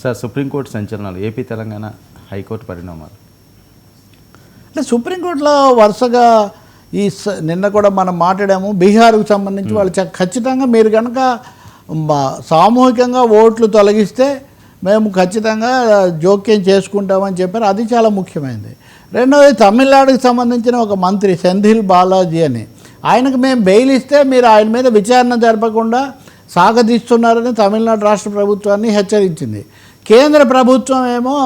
Sir supreme court సంచలనాలు AP Telangana high court పరిణామాలు. అంటే సుప్రీంకోర్టులో వరుసగా నిన్న కూడా మనం మాట్లాడాము. బీహార్కు సంబంధించి వాళ్ళు ఖచ్చితంగా మీరు కనుక సామూహికంగా ఓట్లు తొలగిస్తే మేము ఖచ్చితంగా జోక్యం చేసుకుంటామని చెప్పారు. అది చాలా ముఖ్యమైనది. రెండవది తమిళనాడుకు సంబంధించిన ఒక మంత్రి సెంధిల్ బాలాజీ అని, ఆయనకు మేము బెయిల్ ఇస్తే మీరు ఆయన మీద విచారణ జరపకుండా సాగదీస్తున్నారని తమిళనాడు రాష్ట్ర ప్రభుత్వాన్ని హెచ్చరించింది. కేంద్ర ప్రభుత్వం ఏమో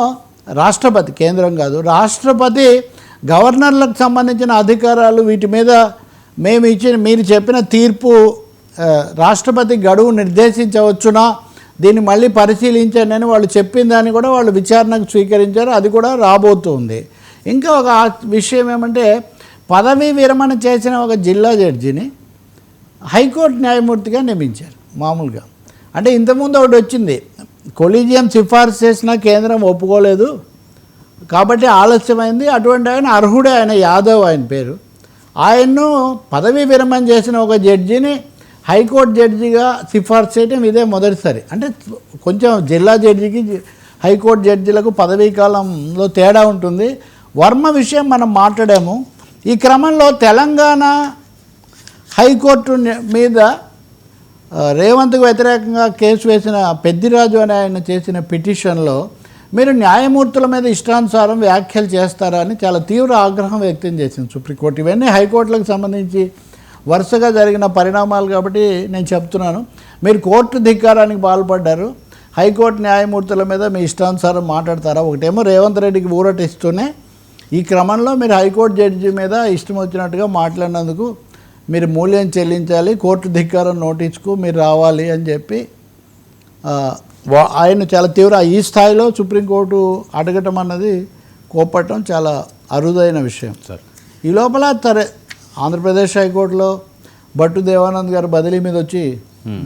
రాష్ట్రపతి, కేంద్రం కాదు రాష్ట్రపతి, గవర్నర్లకు సంబంధించిన అధికారాలు వీటి మీద మీరు చెప్పిన తీర్పు రాష్ట్రపతి గడువు నిర్దేశించవచ్చునా, దీన్ని మళ్ళీ పరిశీలించండి అని వాళ్ళు చెప్పిన దాన్ని కూడా వాళ్ళు విచారణకు స్వీకరించారు. అది కూడా రాబోతుంది. ఇంకా ఒక విషయం ఏమంటే, పదవీ విరమణ చేసిన ఒక జిల్లా జడ్జిని హైకోర్టు న్యాయమూర్తిగా నియమించారు. మామూలుగా అంటే ఇంతకుముందు ఒకటి వచ్చింది, కొలీజియం సిఫార్సు చేసినా కేంద్రం ఒప్పుకోలేదు కాబట్టి ఆలస్యమైంది. అటువంటి ఆయన అర్హుడే, ఆయన యాదవ్ ఆయన పేరు. ఆయన్ను పదవీ విరమణ చేసిన ఒక జడ్జిని హైకోర్టు జడ్జిగా సిఫార్సు చేయడం ఇదే మొదటిసారి. అంటే కొంచెం జిల్లా జడ్జికి హైకోర్టు జడ్జిలకు పదవీ కాలంలో తేడా ఉంటుంది. వర్మ విషయం మనం మాట్లాడాము. ఈ క్రమంలో తెలంగాణ హైకోర్టు మీద రేవంత్కు వ్యతిరేకంగా కేసు వేసిన పెద్దిరాజు అని ఆయన చేసిన పిటిషన్లో మీరు న్యాయమూర్తుల మీద ఇష్టానుసారం వ్యాఖ్యలు చేస్తారా అని చాలా తీవ్ర ఆగ్రహం వ్యక్తం చేసింది సుప్రీంకోర్టు. ఇవన్నీ హైకోర్టులకు సంబంధించి వరుసగా జరిగిన పరిణామాలు కాబట్టి నేను చెప్తున్నాను. మీరు కోర్టు ధిక్కారానికి పాల్పడ్డారు, హైకోర్టు న్యాయమూర్తుల మీద మీ ఇష్టానుసారం మాట్లాడతారా? ఒకటేమో రేవంత్ రెడ్డికి ఊరటిస్తూనే ఈ క్రమంలో మీరు హైకోర్టు జడ్జి మీద ఇష్టం వచ్చినట్టుగా మాట్లాడినందుకు మీరు మూల్యం చెల్లించాలి, కోర్టు ధిక్కారం నోటీస్కు మీరు రావాలి అని చెప్పి ఆయన చాలా తీవ్ర ఈ స్థాయిలో సుప్రీంకోర్టు అడగటం అన్నది కోపట్టడం చాలా అరుదైన విషయం సార్. ఈ లోపల ఆంధ్రప్రదేశ్ హైకోర్టులో భట్టు దేవానంద్ గారు బదిలీ మీద వచ్చి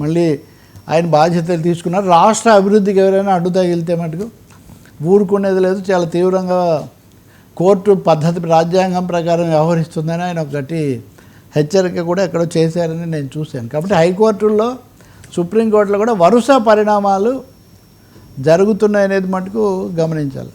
మళ్ళీ ఆయన బాధ్యతలు తీసుకున్నారు. రాష్ట్ర అభివృద్ధికి ఎవరైనా అడ్డు తగిలితే మటుకు ఊరుకునేది లేదు, చాలా తీవ్రంగా కోర్టు పద్ధతి రాజ్యాంగం ప్రకారం వ్యవహరిస్తుందని ఆయన ఒకటి హెచ్చరిక కూడా ఎక్కడో చేశారని నేను చూశాను. కాబట్టి హైకోర్టుల్లో సుప్రీంకోర్టులో కూడా వరుస పరిణామాలు జరుగుతున్నాయనేది మటుకు గమనించాలి.